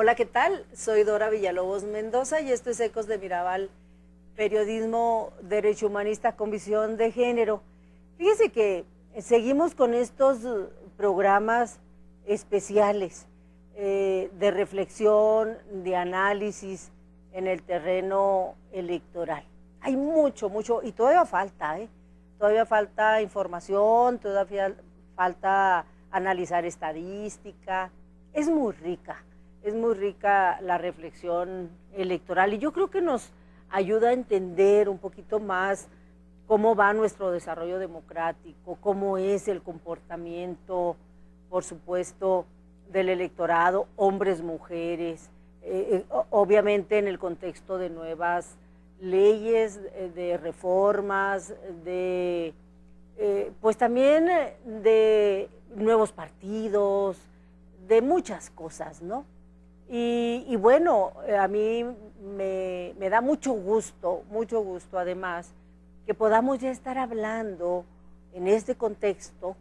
Hola, ¿qué tal? Soy Dora Villalobos Mendoza y esto es Ecos de Mirabal, periodismo derecho humanista con visión de género. Fíjese que seguimos con estos programas especiales de reflexión, de análisis en el terreno electoral. Hay mucho, y todavía falta, todavía falta información, todavía falta analizar estadística. Es muy rica la reflexión electoral y yo creo que nos ayuda a entender un poquito más cómo va nuestro desarrollo democrático, cómo es el comportamiento, por supuesto, del electorado, hombres, mujeres, obviamente en el contexto de nuevas leyes, de reformas, de pues también de nuevos partidos, de muchas cosas, ¿no? Y bueno, a mí me da mucho gusto además, que podamos ya estar hablando en este contexto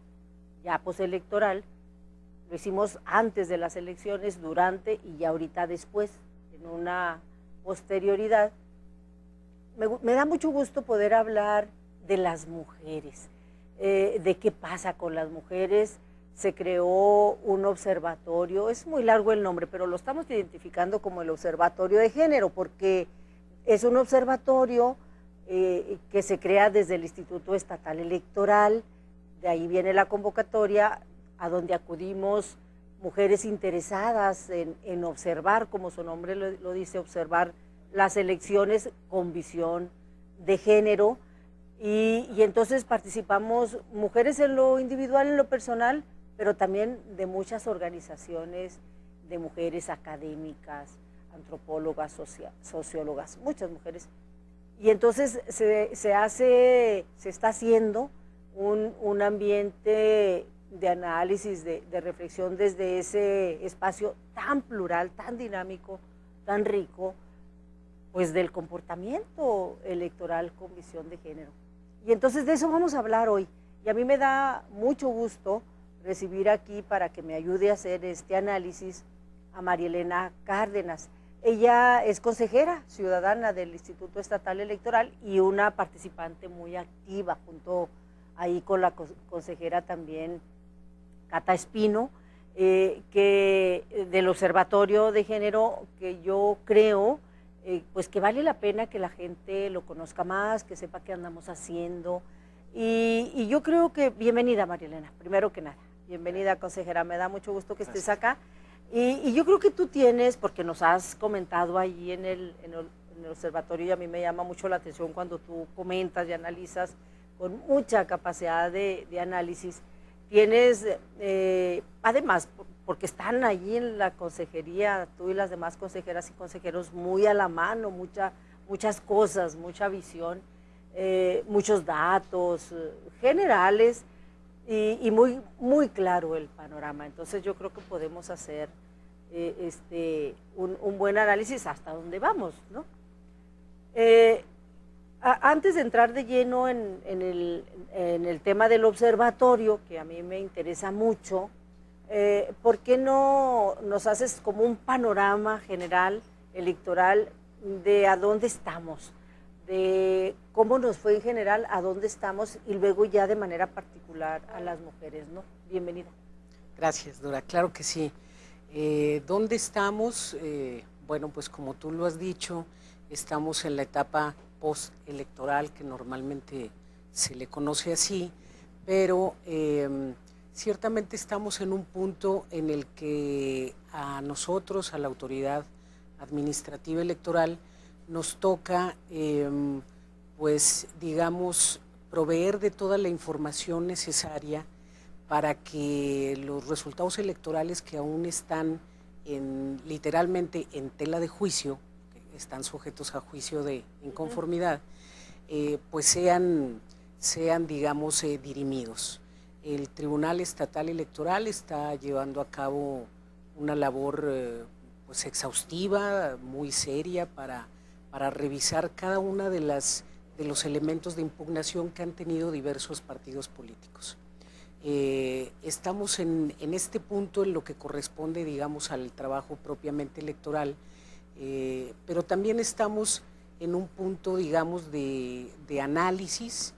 ya postelectoral. Lo hicimos antes de las elecciones, durante y ahorita después, en una posterioridad. Me da mucho gusto poder hablar de las mujeres, de qué pasa con las mujeres. Se creó un observatorio, es muy largo el nombre, pero lo estamos identificando como el Observatorio de Género, porque es un observatorio que se crea desde el Instituto Estatal Electoral. De ahí viene la convocatoria, a donde acudimos mujeres interesadas en observar, como su nombre lo dice, observar las elecciones con visión de género. Y entonces participamos mujeres en lo individual, en lo personal, pero también de muchas organizaciones de mujeres académicas, antropólogas, sociólogas, muchas mujeres. Y entonces se está haciendo un ambiente de análisis, de reflexión desde ese espacio tan plural, tan dinámico, tan rico, pues del comportamiento electoral con visión de género. Y entonces de eso vamos a hablar hoy. Y a mí me da mucho gusto recibir aquí, para que me ayude a hacer este análisis, a María Elena Cárdenas. Ella es consejera ciudadana del Instituto Estatal Electoral y una participante muy activa, junto ahí con la consejera también Cata Espino, que del Observatorio de Género, que yo creo pues que vale la pena que la gente lo conozca más, que sepa qué andamos haciendo. Y yo creo que, bienvenida María Elena, primero que nada, bienvenida consejera, me da mucho gusto que estés acá. Y yo creo que tú tienes, porque nos has comentado ahí en el observatorio, y a mí me llama mucho la atención cuando tú comentas y analizas con mucha capacidad de análisis. Tienes, además, porque están allí en la consejería, tú y las demás consejeras y consejeros, muy a la mano, muchas cosas, mucha visión, muchos datos generales, y muy claro el panorama. Entonces yo creo que podemos hacer un buen análisis hasta dónde vamos, ¿no? Antes de entrar de lleno en el tema del observatorio, que a mí me interesa mucho, ¿por qué no nos haces como un panorama general electoral de a dónde estamos, de cómo nos fue en general, a dónde estamos, y luego ya de manera particular a las mujeres, ¿no? Bienvenida. Gracias, Dora. Claro que sí. ¿Dónde estamos? Bueno, pues como tú lo has dicho, estamos en la etapa postelectoral, que normalmente se le conoce así, pero ciertamente estamos en un punto en el que a nosotros, a la autoridad administrativa electoral, nos toca, pues digamos, proveer de toda la información necesaria para que los resultados electorales, que aún están literalmente en tela de juicio, que están sujetos a juicio de inconformidad, pues sean digamos, dirimidos. El Tribunal Estatal Electoral está llevando a cabo una labor pues exhaustiva, muy seria, para revisar cada una de los elementos de impugnación que han tenido diversos partidos políticos. Estamos en este punto en lo que corresponde, digamos, al trabajo propiamente electoral, pero también estamos en un punto, digamos, de análisis,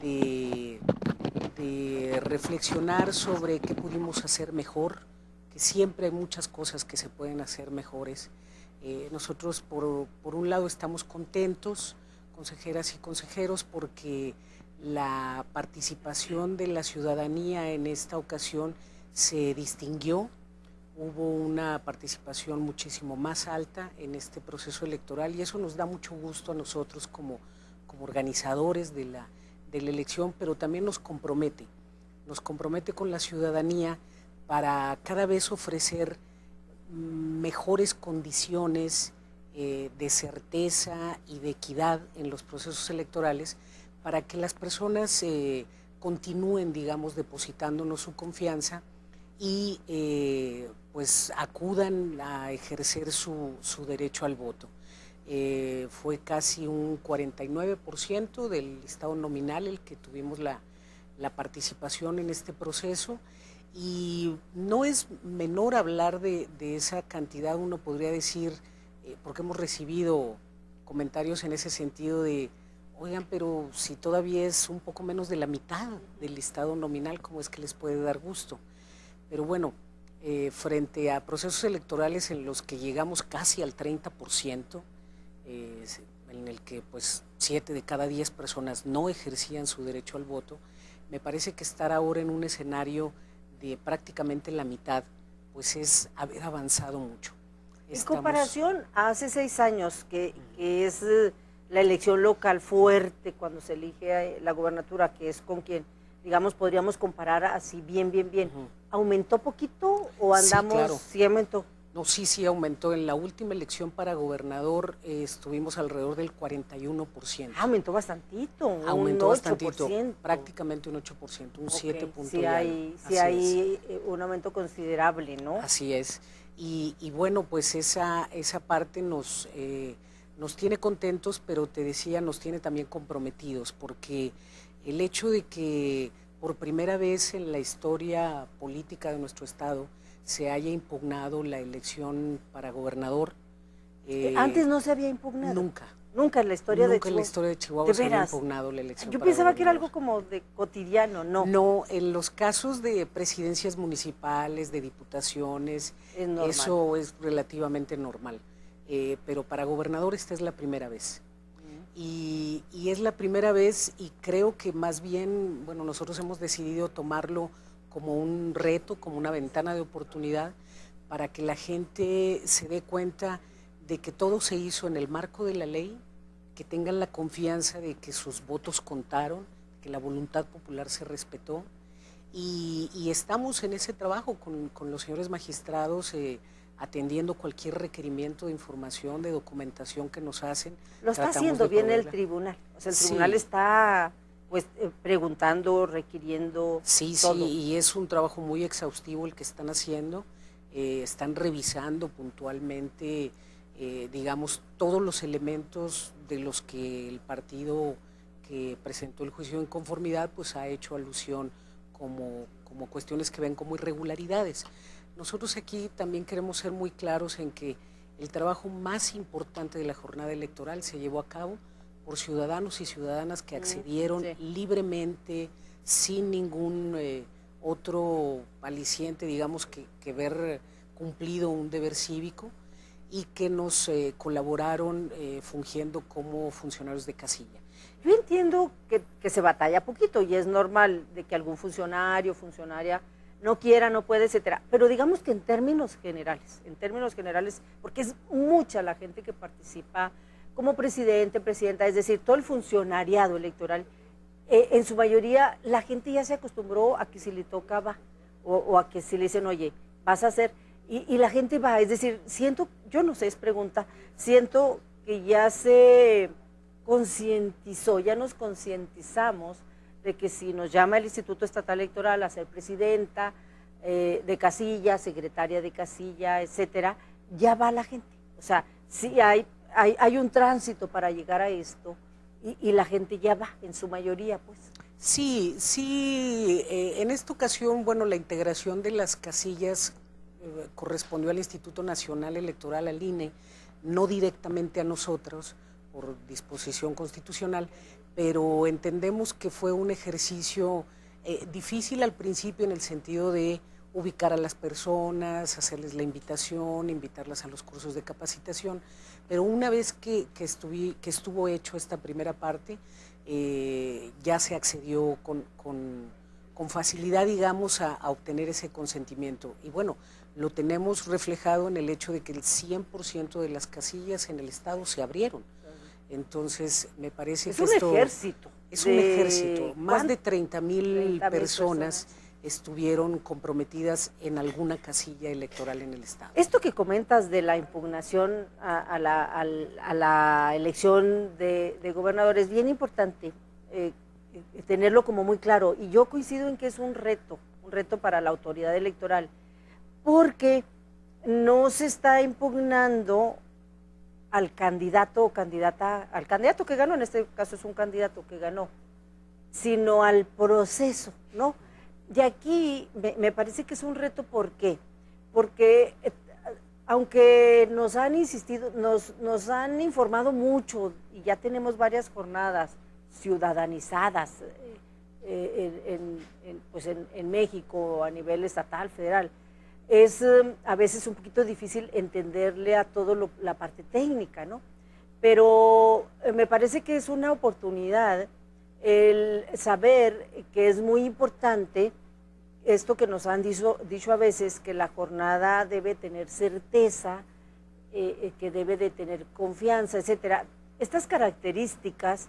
de reflexionar sobre qué pudimos hacer mejor, que siempre hay muchas cosas que se pueden hacer mejores. Nosotros, por un lado, estamos contentos, consejeras y consejeros, porque la participación de la ciudadanía en esta ocasión se distinguió. Hubo una participación muchísimo más alta en este proceso electoral y eso nos da mucho gusto a nosotros como organizadores de la elección, pero también nos compromete con la ciudadanía para cada vez ofrecer mejores condiciones de certeza y de equidad en los procesos electorales, para que las personas continúen, digamos, depositándonos su confianza y pues acudan a ejercer su derecho al voto. Fue casi un 49% del listado nominal el que tuvimos la participación en este proceso, y no es menor hablar de esa cantidad. Uno podría decir, porque hemos recibido comentarios en ese sentido de: oigan, pero si todavía es un poco menos de la mitad del listado nominal, ¿cómo es que les puede dar gusto? Pero bueno, frente a procesos electorales en los que llegamos casi al 30%, en el que pues 7 de cada 10 personas no ejercían su derecho al voto, me parece que estar ahora en un escenario de prácticamente la mitad, pues es haber avanzado mucho. En comparación a hace 6 años, que es la elección local fuerte cuando se elige la gobernatura, que es con quien, digamos, podríamos comparar así bien. ¿Aumentó poquito o andamos? Sí, claro. ¿Sí aumentó? No, sí aumentó. En la última elección para gobernador estuvimos alrededor del 41%. Aumentó bastantito. Aumentó bastantito, prácticamente un 8%, un 7 puntos. Sí hay un aumento considerable, ¿no? Así es. Y bueno, pues esa parte nos tiene contentos, pero te decía, nos tiene también comprometidos, porque el hecho de que por primera vez en la historia política de nuestro estado se haya impugnado la elección para gobernador. Antes no se había impugnado. Nunca en la historia de Chihuahua. Nunca en la historia de Chihuahua se había impugnado la elección. Yo pensaba que era algo como de cotidiano, ¿no? No, en los casos de presidencias municipales, de diputaciones, eso es relativamente normal. Pero para gobernador esta es la primera vez. Y es la primera vez, y creo que más bien, bueno, nosotros hemos decidido tomarlo como un reto, como una ventana de oportunidad, para que la gente se dé cuenta de que todo se hizo en el marco de la ley, que tengan la confianza de que sus votos contaron, que la voluntad popular se respetó, y estamos en ese trabajo con los señores magistrados, atendiendo cualquier requerimiento de información, de documentación que nos hacen. Lo está haciendo bien el tribunal, o sea, el tribunal está pues preguntando, requiriendo todo. Sí, y es un trabajo muy exhaustivo el que están haciendo. Están revisando puntualmente, digamos, todos los elementos de los que el partido que presentó el juicio de inconformidad pues ha hecho alusión como cuestiones que ven como irregularidades. Nosotros aquí también queremos ser muy claros en que el trabajo más importante de la jornada electoral se llevó a cabo por ciudadanos y ciudadanas que accedieron libremente, sin ningún otro aliciente, digamos, que ver cumplido un deber cívico, y que nos colaboraron fungiendo como funcionarios de casilla. Yo entiendo que se batalla poquito y es normal de que algún funcionario, funcionaria no quiera, no puede, etcétera, pero digamos que en términos generales, porque es mucha la gente que participa como presidente, presidenta, es decir, todo el funcionariado electoral, en su mayoría la gente ya se acostumbró a que si le toca va, o a que si le dicen, oye, vas a hacer, y la gente va, es decir, siento, yo no sé, es pregunta, siento que ya se concientizó, ya nos concientizamos de que si nos llama el Instituto Estatal Electoral a ser presidenta de casilla, secretaria de casilla, etcétera, ya va la gente. O sea, sí hay un tránsito para llegar a esto y la gente ya va, en su mayoría, pues. Sí, sí, en esta ocasión, bueno, la integración de las casillas correspondió al Instituto Nacional Electoral, al INE, no directamente a nosotros, por disposición constitucional, pero entendemos que fue un ejercicio difícil al principio en el sentido de ubicar a las personas, hacerles la invitación, invitarlas a los cursos de capacitación, pero una vez que estuvo hecho esta primera parte, ya se accedió con facilidad, digamos, a obtener ese consentimiento. Y bueno, lo tenemos reflejado en el hecho de que el 100% de las casillas en el estado se abrieron. Entonces, me parece que esto... Es un ejército. Más de 30,000 personas estuvieron comprometidas en alguna casilla electoral en el estado. Esto que comentas de la impugnación a la elección de gobernador es bien importante tenerlo como muy claro, y yo coincido en que es un reto para la autoridad electoral, porque no se está impugnando al candidato o candidata, al candidato que ganó, en este caso es un candidato que ganó, sino al proceso, ¿no? Y aquí me parece que es un reto, ¿por qué? Porque aunque nos han insistido, nos han informado mucho y ya tenemos varias jornadas ciudadanizadas en México a nivel estatal, federal, es a veces un poquito difícil entenderle a todo la parte técnica, ¿no? Pero me parece que es una oportunidad el saber que es muy importante esto que nos han dicho a veces, que la jornada debe tener certeza, que debe de tener confianza, etcétera. Estas características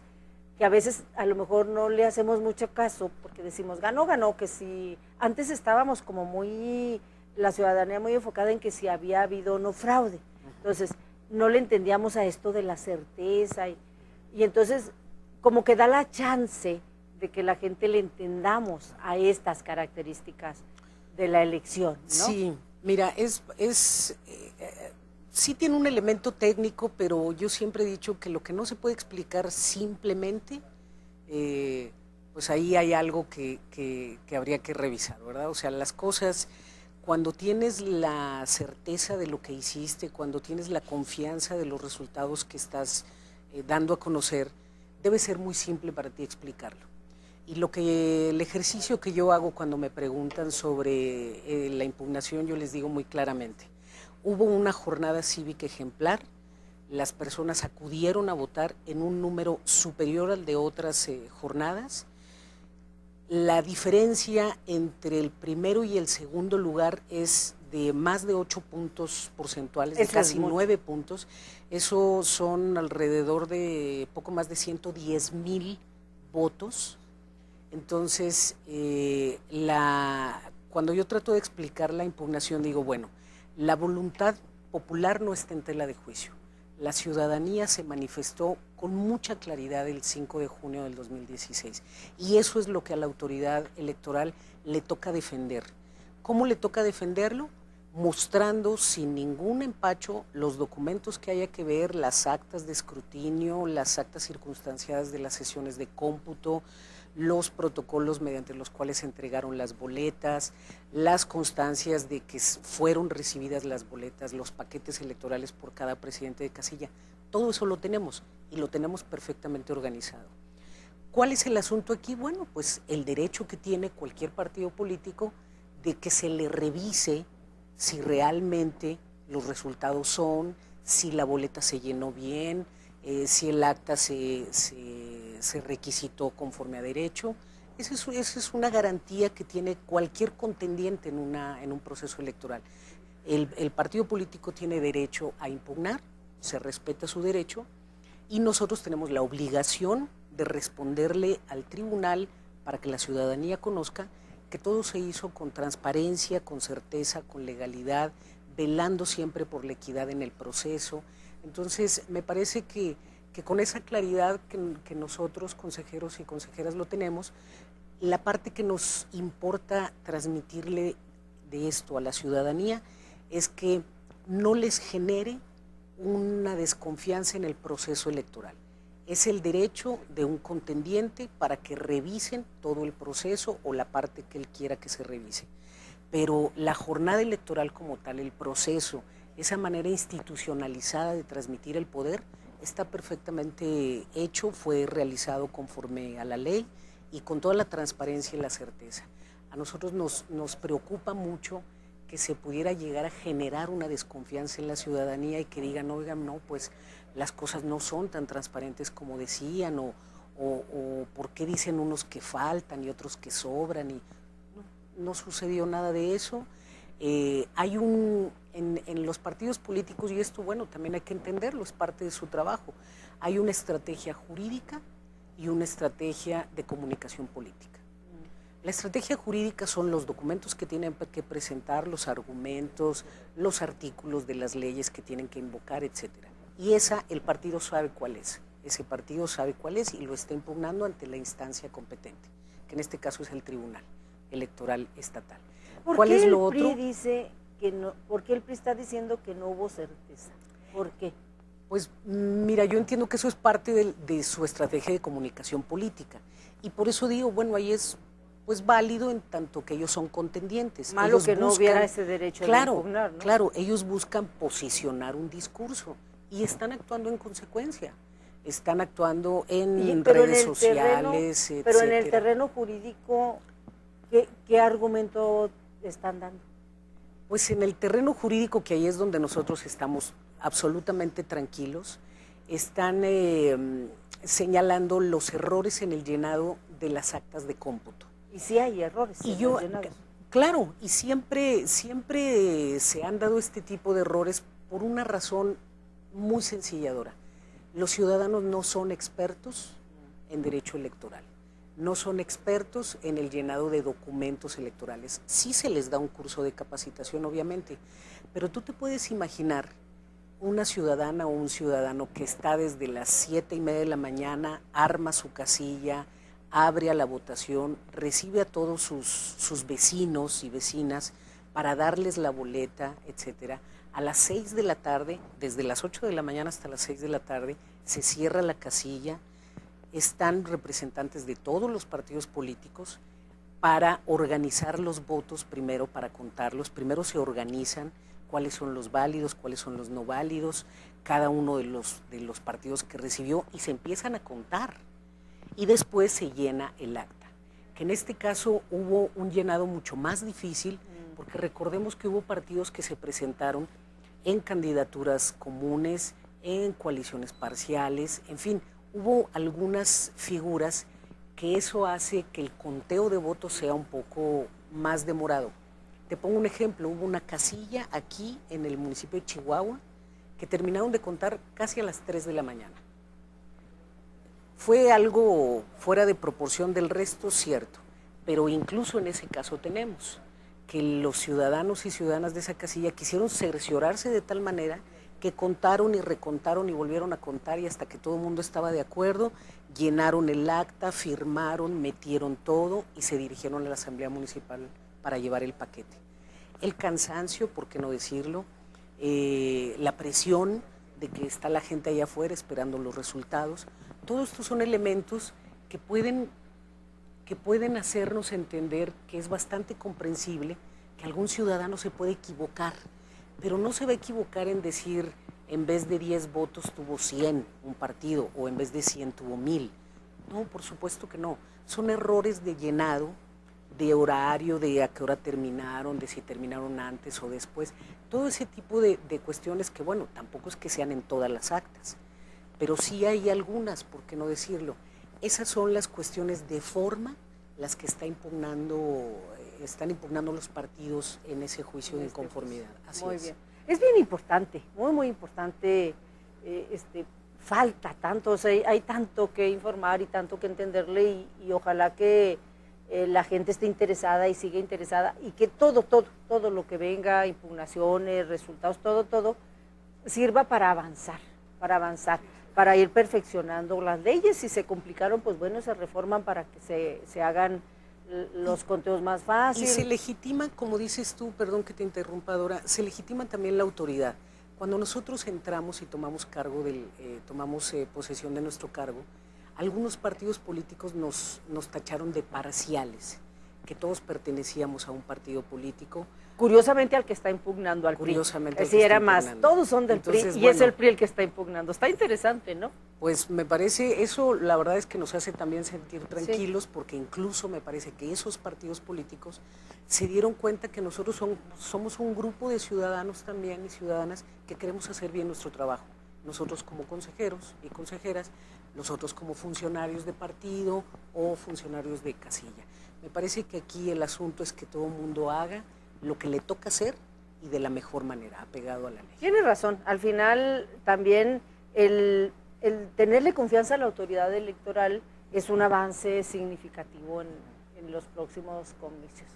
que a veces a lo mejor no le hacemos mucho caso, porque decimos, ganó, que si antes estábamos como muy, la ciudadanía muy enfocada en que si había habido o no fraude, entonces no le entendíamos a esto de la certeza, y entonces como que da la chance de que la gente le entendamos a estas características de la elección, ¿no? Sí, mira, sí tiene un elemento técnico, pero yo siempre he dicho que lo que no se puede explicar simplemente, pues ahí hay algo que habría que revisar, ¿verdad? O sea, las cosas, cuando tienes la certeza de lo que hiciste, cuando tienes la confianza de los resultados que estás dando a conocer, debe ser muy simple para ti explicarlo. Y el ejercicio que yo hago cuando me preguntan sobre la impugnación, yo les digo muy claramente, hubo una jornada cívica ejemplar, las personas acudieron a votar en un número superior al de otras jornadas. La diferencia entre el primero y el segundo lugar es de más de 8 puntos porcentuales, de casi 9 puntos. Eso son alrededor de poco más de 110,000 votos. Entonces, cuando yo trato de explicar la impugnación, digo, bueno, la voluntad popular no está en tela de juicio. La ciudadanía se manifestó con mucha claridad el 5 de junio del 2016 y eso es lo que a la autoridad electoral le toca defender. ¿Cómo le toca defenderlo? Mostrando sin ningún empacho los documentos que haya que ver, las actas de escrutinio, las actas circunstanciadas de las sesiones de cómputo, los protocolos mediante los cuales se entregaron las boletas, las constancias de que fueron recibidas las boletas, los paquetes electorales por cada presidente de casilla. Todo eso lo tenemos y lo tenemos perfectamente organizado. ¿Cuál es el asunto aquí? Bueno, pues el derecho que tiene cualquier partido político de que se le revise si realmente los resultados son, si la boleta se llenó bien, si el acta se requisitó conforme a derecho. Esa es una garantía que tiene cualquier contendiente en un proceso electoral. El partido político tiene derecho a impugnar, se respeta su derecho, y nosotros tenemos la obligación de responderle al tribunal para que la ciudadanía conozca que todo se hizo con transparencia, con certeza, con legalidad, velando siempre por la equidad en el proceso. Entonces, me parece que con esa claridad que nosotros, consejeros y consejeras, lo tenemos, la parte que nos importa transmitirle de esto a la ciudadanía es que no les genere una desconfianza en el proceso electoral. Es el derecho de un contendiente para que revisen todo el proceso o la parte que él quiera que se revise. Pero la jornada electoral como tal, el proceso, esa manera institucionalizada de transmitir el poder, está perfectamente hecho, fue realizado conforme a la ley y con toda la transparencia y la certeza. A nosotros nos preocupa mucho que se pudiera llegar a generar una desconfianza en la ciudadanía y que digan, oigan, no, pues las cosas no son tan transparentes como decían, o por qué dicen unos que faltan y otros que sobran, y no sucedió nada de eso. Hay en los partidos políticos, y esto, bueno, también hay que entenderlo, es parte de su trabajo, hay una estrategia jurídica y una estrategia de comunicación política. La estrategia jurídica son los documentos que tienen que presentar, los argumentos, los artículos de las leyes que tienen que invocar, etcétera. Y el partido sabe cuál es. Ese partido sabe cuál es y lo está impugnando ante la instancia competente, que en este caso es el Tribunal Electoral Estatal. ¿Cuál es lo otro? ¿Por qué el PRI está diciendo que no hubo certeza? ¿Por qué? Pues mira, yo entiendo que eso es parte de su estrategia de comunicación política. Y por eso digo, bueno, ahí es pues válido en tanto que ellos son contendientes. Malo ellos que no hubiera ese derecho de impugnar, ¿no? Claro, ellos buscan posicionar un discurso y están actuando en consecuencia. Están actuando en redes sociales, etcétera. Pero en el terreno jurídico, ¿qué argumento están dando? Pues en el terreno jurídico, que ahí es donde nosotros estamos absolutamente tranquilos, están señalando los errores en el llenado de las actas de cómputo. Y sí hay errores. Claro, y siempre se han dado este tipo de errores por una razón muy sencilladora. Los ciudadanos no son expertos en derecho electoral, no son expertos en el llenado de documentos electorales. Sí se les da un curso de capacitación, obviamente, pero tú te puedes imaginar una ciudadana o un ciudadano que está desde las 7:30 de la mañana, arma su casilla, abre a la votación, recibe a todos sus vecinos y vecinas para darles la boleta, etcétera. A las 6 de la tarde, desde las 8 de la mañana hasta las 6 de la tarde, se cierra la casilla, están representantes de todos los partidos políticos para organizar los votos primero, para contarlos. Primero se organizan cuáles son los válidos, cuáles son los no válidos, cada uno de los partidos que recibió, y se empiezan a contar. Y después se llena el acta, que en este caso hubo un llenado mucho más difícil, porque recordemos que hubo partidos que se presentaron en candidaturas comunes, en coaliciones parciales, en fin, hubo algunas figuras que eso hace que el conteo de votos sea un poco más demorado. Te pongo un ejemplo, hubo una casilla aquí en el municipio de Chihuahua que terminaron de contar casi a las 3 de la mañana. Fue algo fuera de proporción del resto, cierto, pero incluso en ese caso tenemos que los ciudadanos y ciudadanas de esa casilla quisieron cerciorarse de tal manera que contaron y recontaron y volvieron a contar, y hasta que todo el mundo estaba de acuerdo, llenaron el acta, firmaron, metieron todo y se dirigieron a la Asamblea Municipal para llevar el paquete. El cansancio, por qué no decirlo, la presión de que está la gente allá afuera esperando los resultados. Todos estos son elementos que pueden hacernos entender que es bastante comprensible que algún ciudadano se puede equivocar, pero no se va a equivocar en decir, en vez de 10 votos tuvo 100 un partido, o en vez de 100 tuvo 1000. No, por supuesto que no. Son errores de llenado, de horario, de a qué hora terminaron, de si terminaron antes o después. Todo ese tipo de cuestiones que, bueno, tampoco es que sean en todas las actas, pero sí hay algunas, ¿por qué no decirlo? Esas son las cuestiones de forma, las que están impugnando los partidos en ese juicio de inconformidad. Así muy es. Bien. Es bien importante, muy importante. Falta tanto, o sea, hay tanto que informar y tanto que entenderle, y ojalá que la gente esté interesada y siga interesada, y que todo lo que venga, impugnaciones, resultados, todo sirva para avanzar, para ir perfeccionando las leyes. Si se complicaron, pues bueno, se reforman para que se hagan los conteos más fáciles. Y se legitima, como dices tú, perdón que te interrumpa, Dora, se legitima también la autoridad. Cuando nosotros entramos y tomamos posesión de nuestro cargo, algunos partidos políticos nos tacharon de parciales, que todos pertenecíamos a un partido político. Curiosamente al que está impugnando al PRI. Curiosamente sí, era más, todos son del Entonces, PRI y es el PRI el que está impugnando. Está interesante, ¿no? Pues me parece, eso la verdad es que nos hace también sentir tranquilos, sí, porque incluso me parece que esos partidos políticos se dieron cuenta que nosotros somos un grupo de ciudadanos también y ciudadanas que queremos hacer bien nuestro trabajo. Nosotros como consejeros y consejeras, nosotros como funcionarios de partido o funcionarios de casilla. Me parece que aquí el asunto es que todo el mundo haga lo que le toca hacer y de la mejor manera, apegado a la ley. Tiene razón, al final también el tenerle confianza a la autoridad electoral es un avance significativo en los próximos comicios.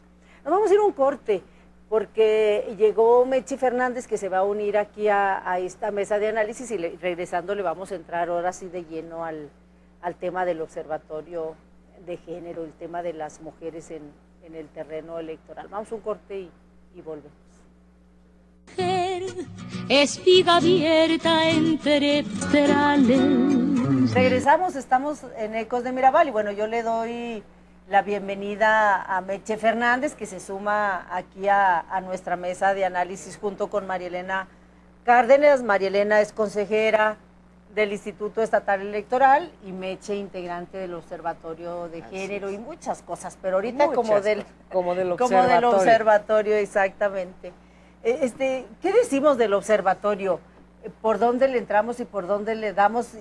Nos vamos a ir a un corte, porque llegó Mechi Fernández, que se va a unir aquí a esta mesa de análisis, y regresando le vamos a entrar ahora sí de lleno al tema del observatorio de género, el tema de las mujeres en el terreno electoral. Vamos a un corte y volvemos. Espiga abierta entre perales. Regresamos, estamos en Ecos de Mirabal y bueno, yo le doy la bienvenida a Meche Fernández, que se suma aquí a nuestra mesa de análisis junto con María Elena Cárdenas. María Elena es consejera del Instituto Estatal Electoral y Meche, integrante del Observatorio de Género y muchas cosas, pero ahorita como del observatorio, exactamente. ¿Qué decimos del observatorio? ¿Por dónde le entramos y por dónde le damos?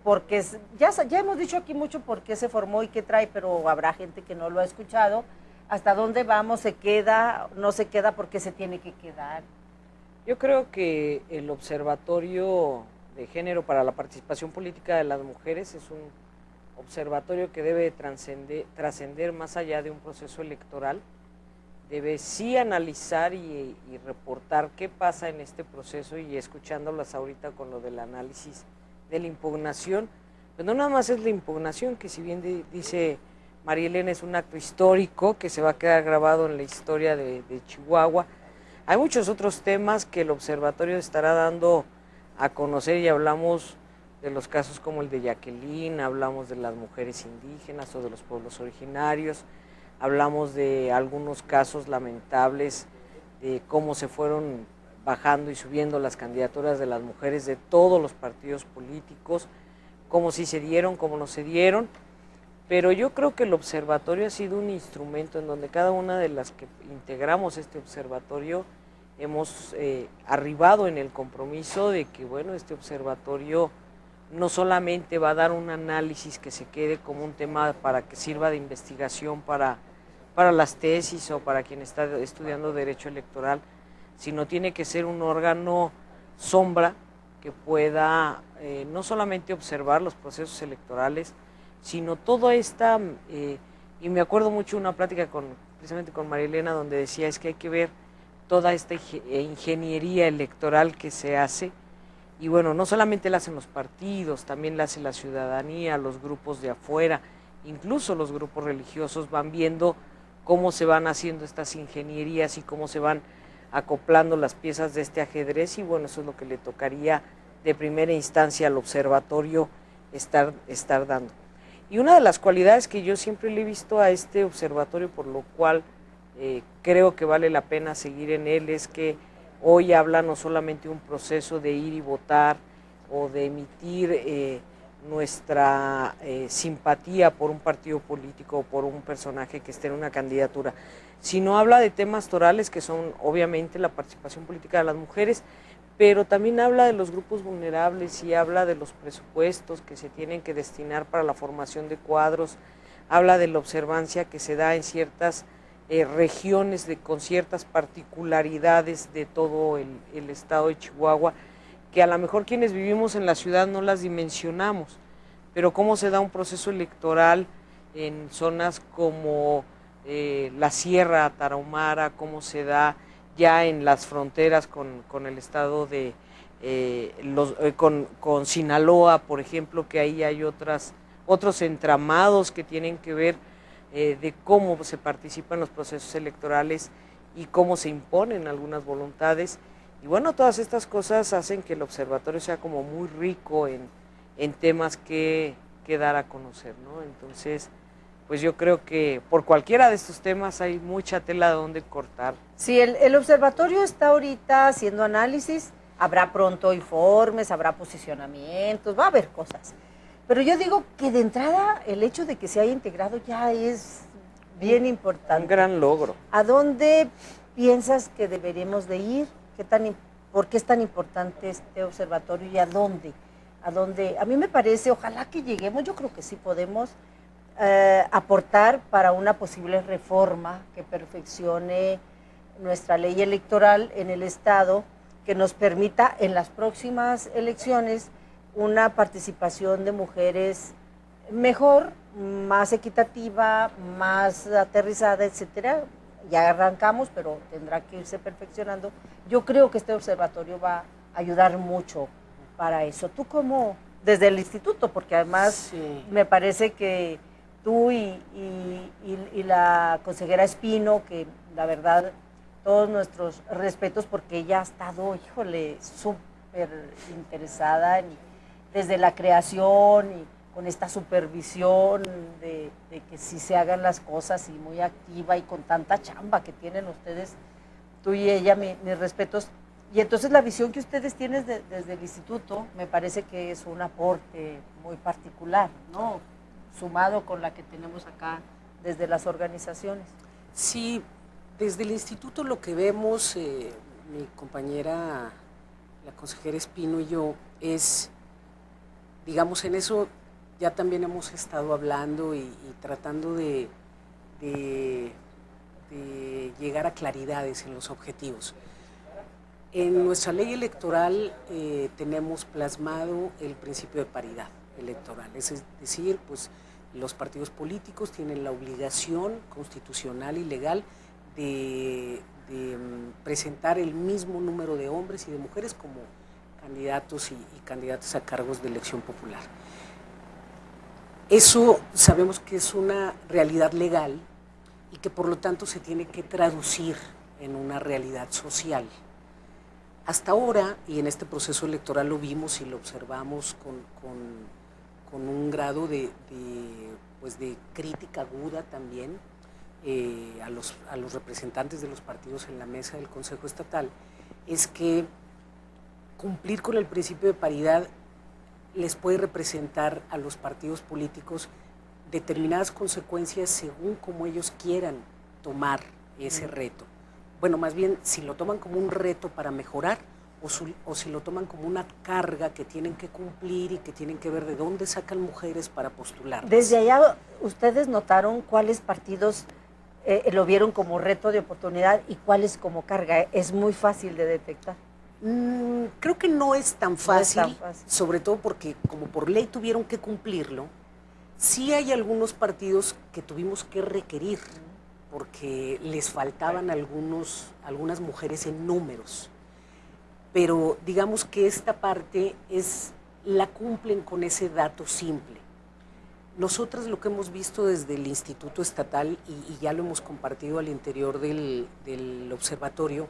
Porque ya hemos dicho aquí mucho por qué se formó y qué trae, pero habrá gente que no lo ha escuchado. ¿Hasta dónde vamos? ¿Se queda? ¿No se queda? ¿Por qué se tiene que quedar? Yo creo que el Observatorio de Género para la Participación Política de las Mujeres es un observatorio que debe trascender más allá de un proceso electoral. Debe sí analizar y reportar qué pasa en este proceso, y escuchándolas ahorita con lo del análisis de la impugnación, pues no nada más es la impugnación, que si bien dice María Elena es un acto histórico que se va a quedar grabado en la historia de Chihuahua, hay muchos otros temas que el observatorio estará dando a conocer, y hablamos de los casos como el de Jacqueline, hablamos de las mujeres indígenas o de los pueblos originarios, hablamos de algunos casos lamentables de cómo se fueron bajando y subiendo las candidaturas de las mujeres de todos los partidos políticos, cómo sí se dieron, cómo no se dieron, pero yo creo que el observatorio ha sido un instrumento en donde cada una de las que integramos este observatorio hemos arribado en el compromiso de que, bueno, este observatorio no solamente va a dar un análisis que se quede como un tema para que sirva de investigación para las tesis o para quien está estudiando derecho electoral, sino tiene que ser un órgano sombra que pueda no solamente observar los procesos electorales, sino toda esta, y me acuerdo mucho de una plática precisamente con María Elena, donde decía es que hay que ver toda esta ingeniería electoral que se hace, y bueno, no solamente la hacen los partidos, también la hace la ciudadanía, los grupos de afuera, incluso los grupos religiosos van viendo cómo se van haciendo estas ingenierías y cómo se van acoplando las piezas de este ajedrez, y bueno, eso es lo que le tocaría de primera instancia al observatorio estar dando. Y una de las cualidades que yo siempre le he visto a este observatorio, por lo cual creo que vale la pena seguir en él, es que hoy habla no solamente de un proceso de ir y votar o de emitir nuestra simpatía por un partido político o por un personaje que esté en una candidatura, sino habla de temas torales que son obviamente la participación política de las mujeres, pero también habla de los grupos vulnerables y habla de los presupuestos que se tienen que destinar para la formación de cuadros, habla de la observancia que se da en ciertas regiones con ciertas particularidades de todo el estado de Chihuahua, que a lo mejor quienes vivimos en la ciudad no las dimensionamos, pero cómo se da un proceso electoral en zonas como la Sierra Tarahumara, cómo se da ya en las fronteras con el estado de con Sinaloa, por ejemplo, que ahí hay otros entramados que tienen que ver de cómo se participa en los procesos electorales y cómo se imponen algunas voluntades, Y bueno, todas estas cosas hacen que el observatorio sea como muy rico en temas que dar a conocer, ¿no? Entonces, pues yo creo que por cualquiera de estos temas hay mucha tela de donde cortar. Sí, el observatorio está ahorita haciendo análisis, habrá pronto informes, habrá posicionamientos, va a haber cosas. Pero yo digo que de entrada el hecho de que se haya integrado ya es bien importante. Un gran logro. ¿A dónde piensas que deberíamos de ir? ¿Por qué es tan importante este observatorio y a dónde? A mí me parece, ojalá que lleguemos, yo creo que sí podemos aportar para una posible reforma que perfeccione nuestra ley electoral en el Estado, que nos permita en las próximas elecciones una participación de mujeres mejor, más equitativa, más aterrizada, etcétera. Ya arrancamos, pero tendrá que irse perfeccionando. Yo creo que este observatorio va a ayudar mucho para eso. ¿Tú cómo? Desde el instituto, porque además sí, me parece que tú y la consejera Espino, que la verdad, todos nuestros respetos, porque ella ha estado, híjole, súper interesada desde la creación y con esta supervisión de que sí se hagan las cosas y muy activa y con tanta chamba que tienen ustedes, tú y ella, mis respetos. Y entonces la visión que ustedes tienen desde el instituto me parece que es un aporte muy particular, ¿no? Sumado con la que tenemos acá desde las organizaciones. Sí, desde el instituto lo que vemos, mi compañera, la consejera Espino y yo, es, digamos, en eso ya también hemos estado hablando y tratando de llegar a claridades en los objetivos. En nuestra ley electoral tenemos plasmado el principio de paridad electoral, es decir, pues los partidos políticos tienen la obligación constitucional y legal de presentar el mismo número de hombres y de mujeres como candidatos y candidatas a cargos de elección popular. Eso sabemos que es una realidad legal y que por lo tanto se tiene que traducir en una realidad social. Hasta ahora, y en este proceso electoral lo vimos y lo observamos con un grado de crítica aguda también a los representantes de los partidos en la mesa del Consejo Estatal, es que cumplir con el principio de paridad les puede representar a los partidos políticos determinadas consecuencias según como ellos quieran tomar ese reto. Bueno, más bien, si lo toman como un reto para mejorar o si lo toman como una carga que tienen que cumplir y que tienen que ver de dónde sacan mujeres para postular. Desde allá, ¿ustedes notaron cuáles partidos lo vieron como reto de oportunidad y cuáles como carga? Es muy fácil de detectar. Creo que no es tan fácil, no es tan fácil, sobre todo porque como por ley tuvieron que cumplirlo. Sí hay algunos partidos que tuvimos que requerir porque les faltaban algunas mujeres en números, pero digamos que esta parte la cumplen con ese dato simple. Nosotras lo que hemos visto desde el Instituto Estatal, y ya lo hemos compartido al interior del observatorio,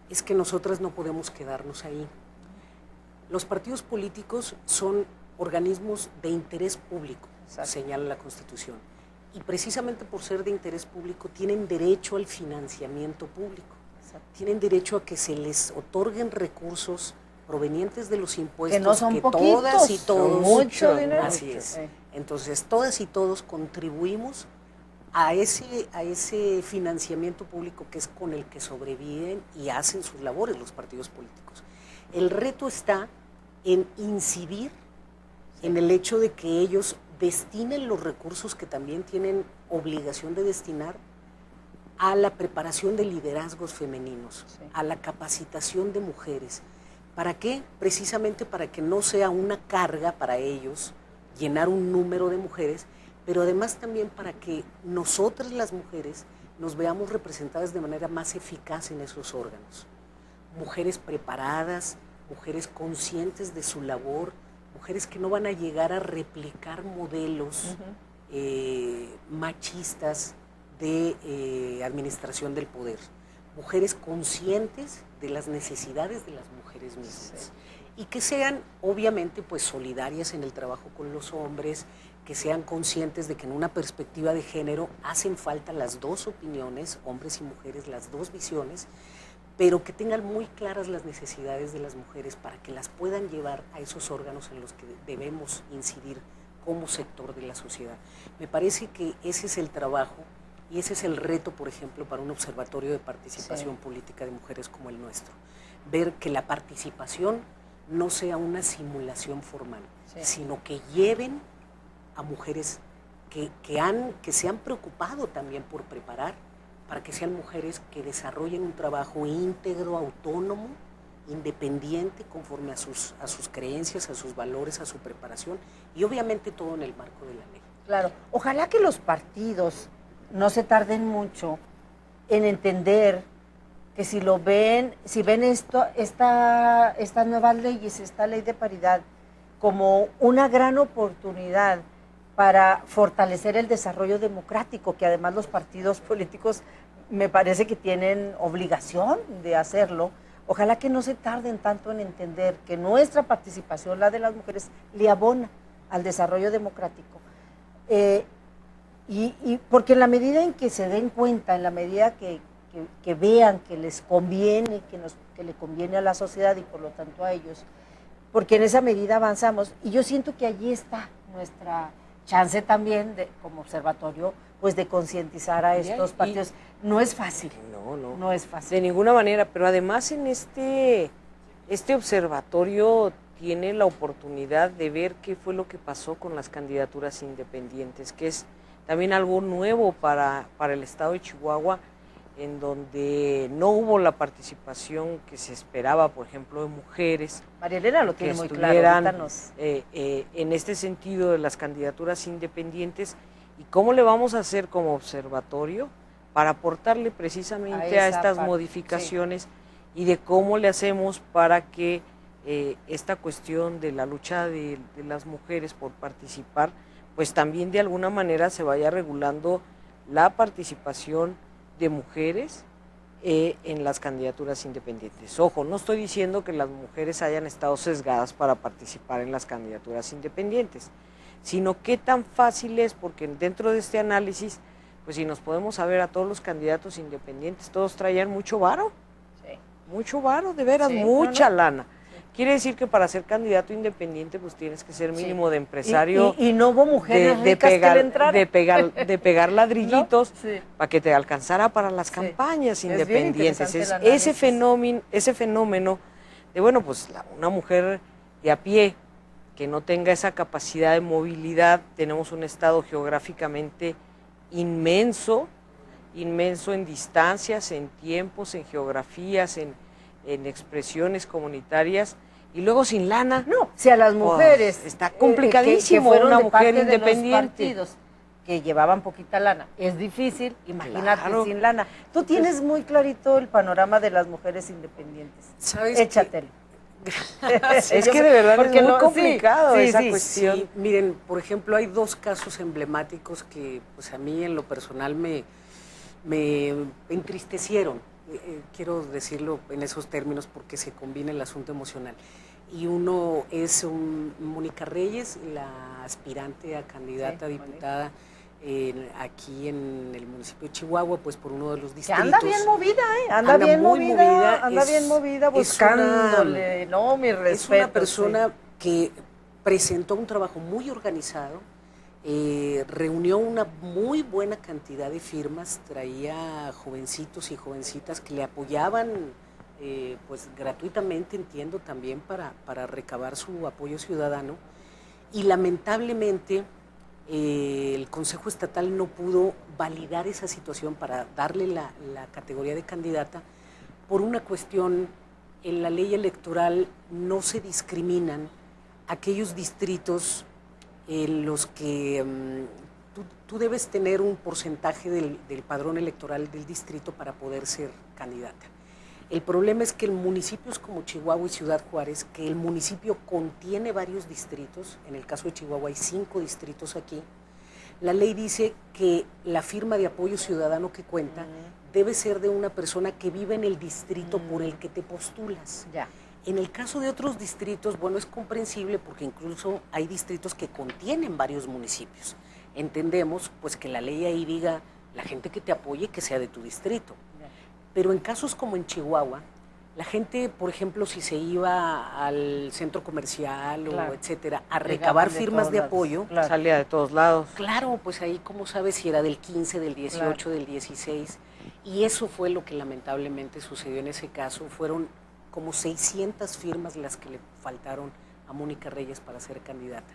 es que nosotras no podemos quedarnos ahí. Los partidos políticos son organismos de interés público, señala la Constitución, y precisamente por ser de interés público tienen derecho al financiamiento público, tienen derecho a que se les otorguen recursos provenientes de los impuestos que no son que poquitos, todas y todos, mucho dinero. Así es. Entonces todas y todos contribuimos a ese financiamiento público que es con el que sobreviven y hacen sus labores los partidos políticos. El reto está en incidir en el hecho de que ellos destinen los recursos que también tienen obligación de destinar a la preparación de liderazgos femeninos, a la capacitación de mujeres. ¿Para qué? Precisamente para que no sea una carga para ellos llenar un número de mujeres, pero además también para que nosotras las mujeres nos veamos representadas de manera más eficaz en esos órganos. Mujeres preparadas, mujeres conscientes de su labor, mujeres que no van a llegar a replicar modelos machistas de administración del poder. mujeres conscientes de las necesidades de las mujeres mismas y que sean obviamente pues solidarias en el trabajo con los hombres, que sean conscientes de que en una perspectiva de género hacen falta las dos opiniones, hombres y mujeres, las dos visiones, pero que tengan muy claras las necesidades de las mujeres para que las puedan llevar a esos órganos en los que debemos incidir como sector de la sociedad. Me parece que ese es el trabajo y ese es el reto, por ejemplo, para un observatorio de participación política de mujeres como el nuestro. Ver que la participación no sea una simulación formal, sino que lleven a mujeres que se han preocupado también por preparar, para que sean mujeres que desarrollen un trabajo íntegro, autónomo, independiente, conforme a sus creencias, a sus valores, a su preparación, y obviamente todo en el marco de la ley. Claro, ojalá que los partidos no se tarden mucho en entender que si ven estas nuevas leyes, esta ley de paridad, como una gran oportunidad para fortalecer el desarrollo democrático, que además los partidos políticos me parece que tienen obligación de hacerlo. Ojalá que no se tarden tanto en entender que nuestra participación, la de las mujeres, le abona al desarrollo democrático. Y porque en la medida en que se den cuenta, en la medida que vean que les conviene, que le conviene a la sociedad y por lo tanto a ellos, porque en esa medida avanzamos. Y yo siento que allí está nuestra chance también, como observatorio, pues de concientizar a estos partidos. No es fácil. No es fácil. De ninguna manera, pero además en este observatorio tiene la oportunidad de ver qué fue lo que pasó con las candidaturas independientes, que es también algo nuevo para el estado de Chihuahua, en donde no hubo la participación que se esperaba, por ejemplo, de mujeres. María Elena lo tiene muy claro. En este sentido de las candidaturas independientes, y cómo le vamos a hacer como observatorio para aportarle precisamente a estas modificaciones, y de cómo le hacemos para que esta cuestión de la lucha de las mujeres por participar, pues también de alguna manera se vaya regulando la participación de mujeres en las candidaturas independientes. Ojo, no estoy diciendo que las mujeres hayan estado sesgadas para participar en las candidaturas independientes, sino qué tan fácil es, porque dentro de este análisis, pues si nos podemos saber a todos los candidatos independientes, todos traían mucho varo, mucho varo, de veras, mucha lana. Quiere decir que para ser candidato independiente pues tienes que ser mínimo de empresario. Y no hubo mujeres ricas que le entraran. De pegar ladrillitos para que te alcanzara para las campañas independientes. Ese fenómeno de, bueno, pues una mujer de a pie que no tenga esa capacidad de movilidad. Tenemos un estado geográficamente inmenso en distancias, en tiempos, en geografías, en expresiones comunitarias, y luego sin lana. No, si a las mujeres está complicadísimo, que fueron una de mujer parte independiente. De los partidos que llevaban poquita lana, es difícil, imagínate sin lana. Tú tienes muy clarito el panorama de las mujeres independientes. ¿Sabes? Échatelo. Es que de verdad es muy complicado esa cuestión. Sí, miren, por ejemplo, hay dos casos emblemáticos que pues a mí en lo personal me entristecieron. Quiero decirlo en esos términos porque se combina el asunto emocional. Y uno es Mónica Reyes, la aspirante a candidata a diputada aquí en el municipio de Chihuahua, pues por uno de los distritos. Que anda bien movida, anda bien movida buscándole, mi respeto. Es una persona que presentó un trabajo muy organizado, reunió una muy buena cantidad de firmas, traía jovencitos y jovencitas que le apoyaban pues gratuitamente, entiendo, también para recabar su apoyo ciudadano, y lamentablemente el Consejo Estatal no pudo validar esa situación para darle la categoría de candidata por una cuestión. En la ley electoral no se discriminan aquellos distritos en los que tú debes tener un porcentaje del padrón electoral del distrito para poder ser candidata. El problema es que en municipios como Chihuahua y Ciudad Juárez, que el municipio contiene varios distritos, en el caso de Chihuahua hay 5 distritos aquí, La ley dice que la firma de apoyo ciudadano que cuenta debe ser de una persona que vive en el distrito por el que te postulas. Ya. En el caso de otros distritos, bueno, es comprensible porque incluso hay distritos que contienen varios municipios. Entendemos pues que la ley ahí diga la gente que te apoye que sea de tu distrito. Pero en casos como en Chihuahua, la gente, por ejemplo, si se iba al centro comercial o etcétera, a recabar firmas de apoyo, salía de todos lados. Claro, pues ahí cómo sabes si era del 15, del 18, del 16. Y eso fue lo que lamentablemente sucedió en ese caso. Fueron como 600 firmas las que le faltaron a Mónica Reyes para ser candidata.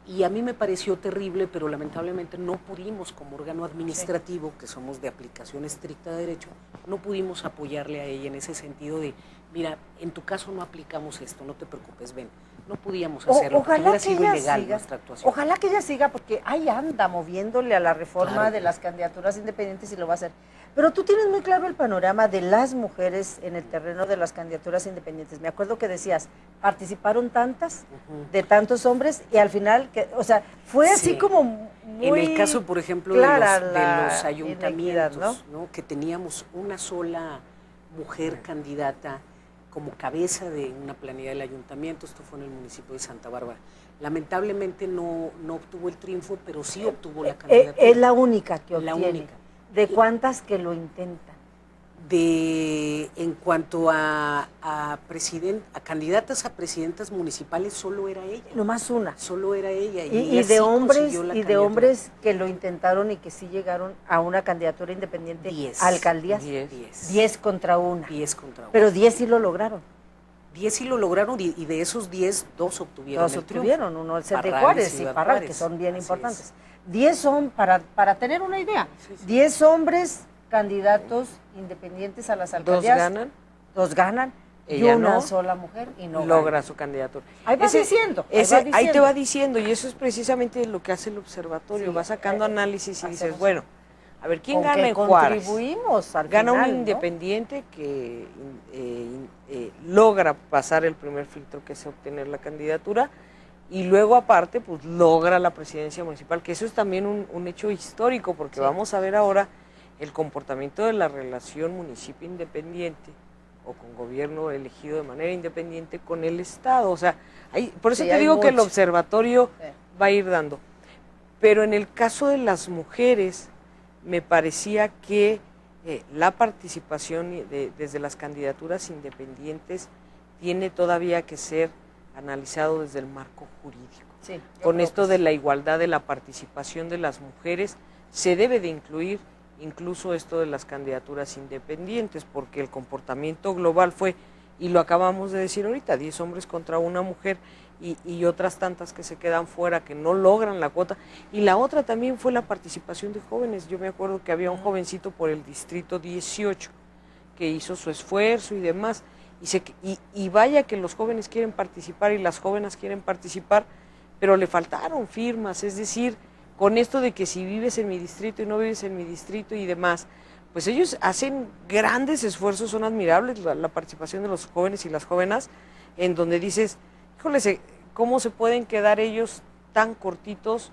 Y a mí me pareció terrible, pero lamentablemente no pudimos, como órgano administrativo, que somos de aplicación estricta de derecho, no pudimos apoyarle a ella en ese sentido de, mira, en tu caso no aplicamos esto, no te preocupes, ven. No podíamos hacerlo, porque hubiera sido ilegal nuestra actuación. Ojalá que ella siga, porque ahí anda moviéndole a la reforma de las candidaturas independientes y lo va a hacer. Pero tú tienes muy claro el panorama de las mujeres en el terreno de las candidaturas independientes. Me acuerdo que decías, participaron tantas, de tantos hombres, y al final, o sea, fue así como muy en el caso, por ejemplo, de los ayuntamientos, ¿no? Que teníamos una sola mujer candidata como cabeza de una planilla del ayuntamiento, esto fue en el municipio de Santa Bárbara. Lamentablemente no obtuvo el triunfo, pero sí obtuvo la candidatura. Es la única que obtiene. La única. ¿De cuántas que lo intentan? En cuanto a candidatas a presidentas municipales, solo era ella. Nomás una. Solo era ella. Y de hombres que lo intentaron y que sí llegaron a una candidatura independiente. 10. ¿A alcaldías? 10 contra una. 10 contra una. Pero 10 sí lo lograron. 10 sí lo lograron y de esos 10, 2 obtuvieron el triunfo. 2 obtuvieron, uno el Set de Juárez y Parral, que son bien importantes. 10 son, para tener una idea, 10 hombres candidatos independientes a las alcaldías. 2 ganan. Y una sola mujer y no logra su candidatura. Ahí va diciendo. Ahí te va diciendo, y eso es precisamente lo que hace el observatorio, va sacando análisis y dices, bueno, a ver, ¿quién gana en Juárez? Contribuimos al gana final, un independiente que logra pasar el primer filtro que es obtener la candidatura, y luego aparte pues logra la presidencia municipal, que eso es también un hecho histórico, porque vamos a ver ahora el comportamiento de la relación municipio independiente o con gobierno elegido de manera independiente con el Estado. O sea, por eso te digo que el observatorio va a ir dando. Pero en el caso de las mujeres, me parecía que la participación desde las candidaturas independientes tiene todavía que ser analizado desde el marco jurídico. Sí, con esto de la igualdad de la participación de las mujeres, se debe de incluir incluso esto de las candidaturas independientes, porque el comportamiento global fue, y lo acabamos de decir ahorita, 10 hombres contra una mujer y otras tantas que se quedan fuera, que no logran la cuota. Y la otra también fue la participación de jóvenes. Yo me acuerdo que había un jovencito por el distrito 18 que hizo su esfuerzo y demás, y vaya que los jóvenes quieren participar y las jóvenes quieren participar, pero le faltaron firmas, es decir, con esto de que si vives en mi distrito y no vives en mi distrito y demás, pues ellos hacen grandes esfuerzos, son admirables la participación de los jóvenes y las jóvenes, en donde dices, híjole, ¿cómo se pueden quedar ellos tan cortitos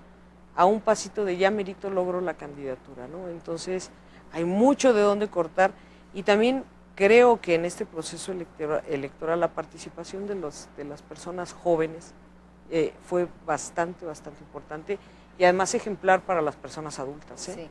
a un pasito de ya merito logro la candidatura, ¿no? Entonces, hay mucho de dónde cortar, y también creo que en este proceso electoral la participación de las personas jóvenes fue bastante importante, y además ejemplar para las personas adultas, Sí.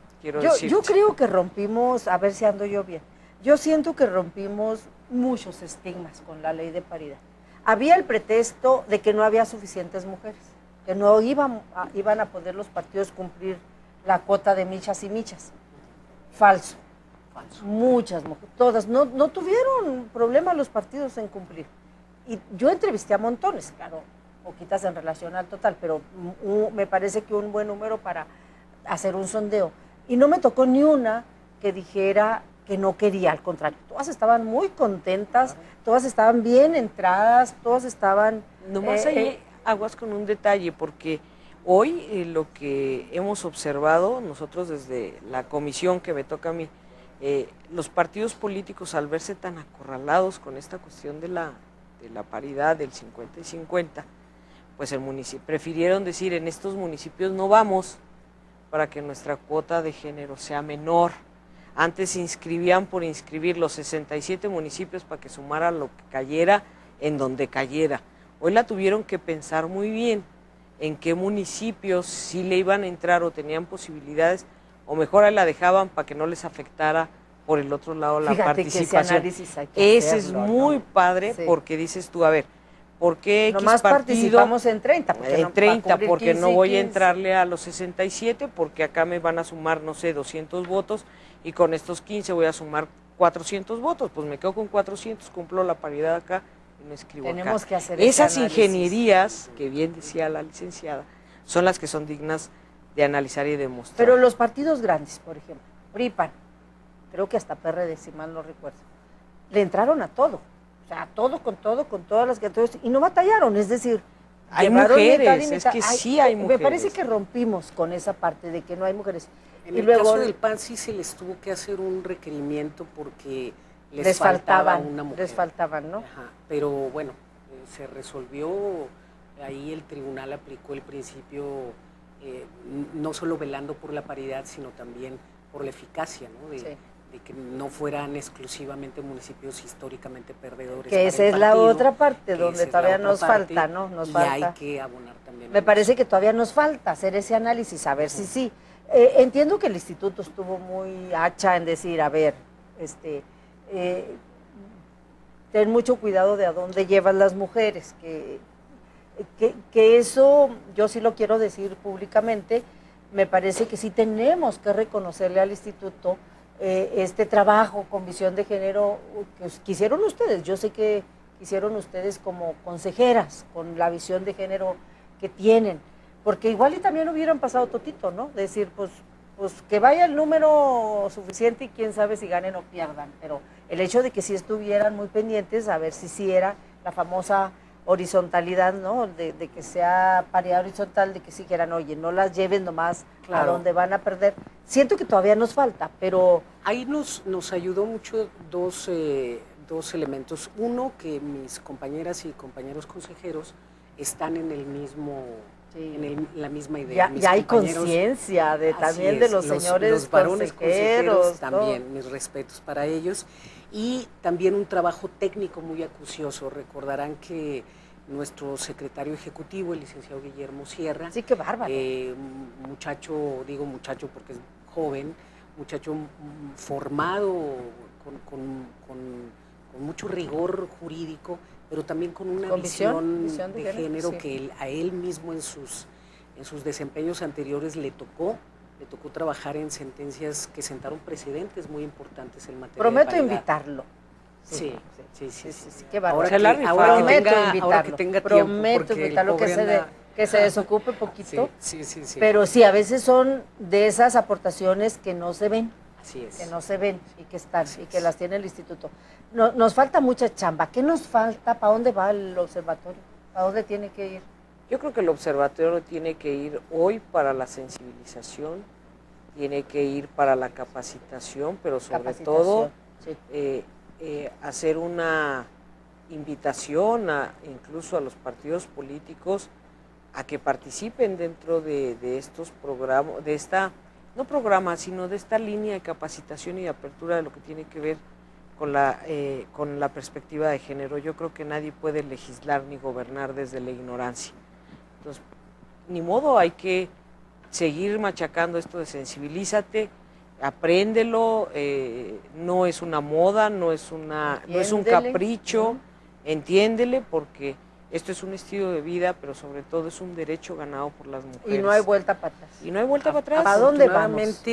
Yo creo que rompimos, a ver si ando yo bien, yo siento que rompimos muchos estigmas con la ley de paridad. Había el pretexto de que no había suficientes mujeres, que no iban a poder los partidos cumplir la cuota de michas y michas. Falso. Muchas mujeres, todas, no tuvieron problema los partidos en cumplir. Y yo entrevisté a montones, claro, poquitas en relación al total, pero me parece que un buen número para hacer un sondeo. Y no me tocó ni una que dijera que no quería, al contrario, todas estaban muy contentas, todas estaban bien entradas, todas estaban... Nomás ahí aguas con un detalle, porque hoy lo que hemos observado nosotros desde la comisión que me toca a mí, los partidos políticos, al verse tan acorralados con esta cuestión de la paridad del 50 y 50, pues prefirieron decir, en estos municipios no vamos, para que nuestra cuota de género sea menor. Antes se inscribían por inscribir los 67 municipios para que sumara lo que cayera en donde cayera. Hoy la tuvieron que pensar muy bien en qué municipios sí le iban a entrar o tenían posibilidades, o mejor ahí la dejaban para que no les afectara por el otro lado la participación. Que ese análisis hay que ese hacerlo, es muy ¿no? porque dices tú, a ver, ¿por qué X Nomás partido? participamos en 30. En 30, porque 15 no y voy a 15. entrarle a los 67, porque acá me van a sumar, no sé, 200 votos, y con estos 15 voy a sumar 400 votos, pues me quedo con 400, cumplo la paridad acá y me escribo Tenemos acá. que hacer Esas ese análisis. ingenierías, que bien decía la licenciada, son las que son dignas de analizar y demostrar. Pero los partidos grandes, por ejemplo, PRI-PAN, creo que hasta PRD, si mal no recuerdo, le entraron a todo. O sea, todo, con todas las criaturas, y no batallaron, es decir, hay llevaron mujeres, mitad y mitad. es que sí hay mujeres. Me parece que rompimos con esa parte de que no hay mujeres. En y el luego caso del PAN sí se les tuvo que hacer un requerimiento porque les faltaba una mujer. Les faltaban, ¿no? Ajá, pero bueno, se resolvió, ahí el tribunal aplicó el principio, no solo velando por la paridad, sino también por la eficacia, ¿no? De que no fueran exclusivamente municipios históricamente perdedores. Que esa es la otra parte donde todavía nos falta, ¿no? Nos falta. Hay que abonar también. Me parece que todavía nos falta hacer ese análisis, a ver si sí. Entiendo que el instituto estuvo muy hacha en decir, a ver, ten mucho cuidado de a dónde llevas las mujeres, que eso yo sí lo quiero decir públicamente. Me parece que sí tenemos que reconocerle al instituto este trabajo con visión de género que hicieron ustedes. Yo sé que hicieron ustedes como consejeras con la visión de género que tienen, porque igual y también hubieran pasado totito, ¿no? Decir, pues que vaya el número suficiente y quién sabe si ganen o pierdan, pero el hecho de que sí estuvieran muy pendientes a ver si sí era la famosa horizontalidad, ¿no? De que sea paridad horizontal, de que sí quieran, oye, no las lleven nomás a donde van a perder. Siento que todavía nos falta, pero... Ahí nos ayudó mucho dos elementos. Uno, que mis compañeras y compañeros consejeros están en el mismo... en la misma idea. Ya hay conciencia también de los señores los varones consejeros también, ¿no? Mis respetos para ellos. Y también un trabajo técnico muy acucioso. Recordarán que nuestro secretario ejecutivo, el licenciado Guillermo Sierra, sí, qué bárbaro. Muchacho, digo muchacho porque es joven, muchacho formado con mucho rigor jurídico, pero también con una visión de género sí. Que a él mismo en sus desempeños anteriores le tocó trabajar en sentencias que sentaron precedentes muy importantes en materia Prometo de paridad. Invitarlo. Sí. Qué bárbaro. Ahora que tenga prometo tiempo, invitarlo, que se desocupe poquito. Sí. Pero sí, a veces son de esas aportaciones que no se ven. Así es. Que no se ven y que están y que las tiene el instituto. Nos falta mucha chamba. ¿Qué nos falta? ¿Para dónde va el observatorio? ¿Para dónde tiene que ir? Yo creo que el observatorio tiene que ir hoy para la sensibilización, tiene que ir para la capacitación, pero sobre todo hacer una invitación incluso a los partidos políticos a que participen dentro de estos programas, de esta, no programa, sino de esta línea de capacitación y de apertura de lo que tiene que ver con la perspectiva de género. Yo creo que nadie puede legislar ni gobernar desde la ignorancia. Entonces, ni modo, hay que seguir machacando esto de sensibilízate, apréndelo, no es una moda, no es un capricho, entiéndele, porque esto es un estilo de vida, pero sobre todo es un derecho ganado por las mujeres. Y no hay vuelta para atrás. Y no hay vuelta para atrás. ¿Para dónde vamos?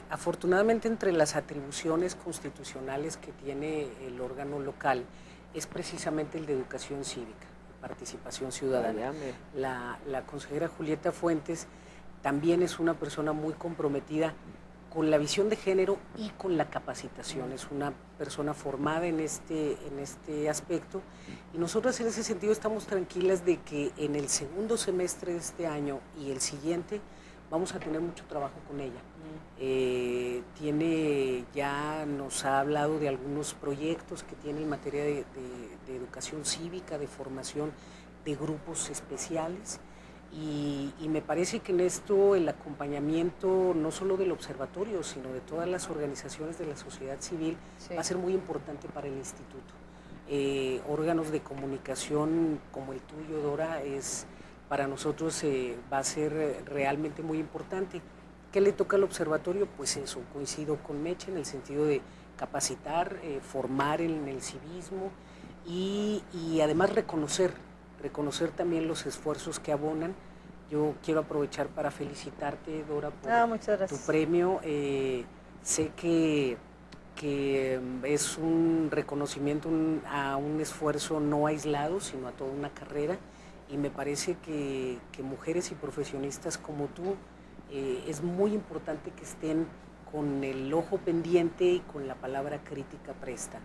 Afortunadamente, entre las atribuciones constitucionales que tiene el órgano local, es precisamente el de educación cívica, participación ciudadana. La consejera Julieta Fuentes también es una persona muy comprometida con la visión de género y con la capacitación. Es una persona formada en este aspecto, y nosotros en ese sentido estamos tranquilas de que en el segundo semestre de este año y el siguiente vamos a tener mucho trabajo con ella. Ya nos ha hablado de algunos proyectos que tiene en materia de educación cívica, de formación de grupos especiales, y me parece que en esto el acompañamiento no solo del observatorio, sino de todas las organizaciones de la sociedad civil va a ser muy importante para el instituto. Órganos de comunicación como el tuyo, Dora, para nosotros va a ser realmente muy importante. ¿Qué le toca al observatorio? Pues eso, coincido con Meche en el sentido de capacitar, formar en el civismo y además reconocer también los esfuerzos que abonan. Yo quiero aprovechar para felicitarte, Dora, por tu premio. Sé que es un reconocimiento a un esfuerzo no aislado, sino a toda una carrera, y me parece que mujeres y profesionistas como tú es muy importante que estén con el ojo pendiente y con la palabra crítica presta.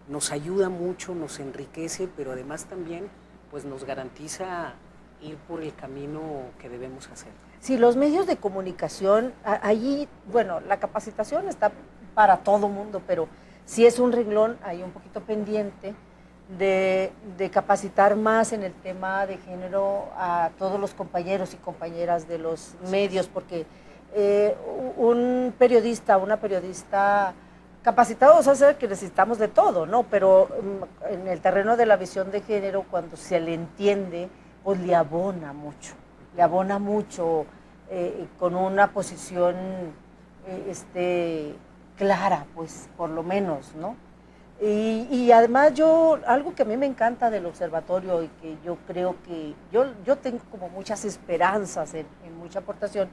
Nos ayuda mucho, nos enriquece, pero además también pues nos garantiza ir por el camino que debemos hacer. Sí, los medios de comunicación, allí, bueno, la capacitación está para todo mundo, pero sí es un renglón ahí un poquito pendiente de capacitar más en el tema de género a todos los compañeros y compañeras de los medios, porque un periodista, una periodista capacitado, o sea, que necesitamos de todo, ¿no? Pero en el terreno de la visión de género, cuando se le entiende, pues le abona mucho con una posición clara, pues, por lo menos, ¿no? Y además algo que a mí me encanta del observatorio y que yo creo que, yo tengo como muchas esperanzas en mucha aportación,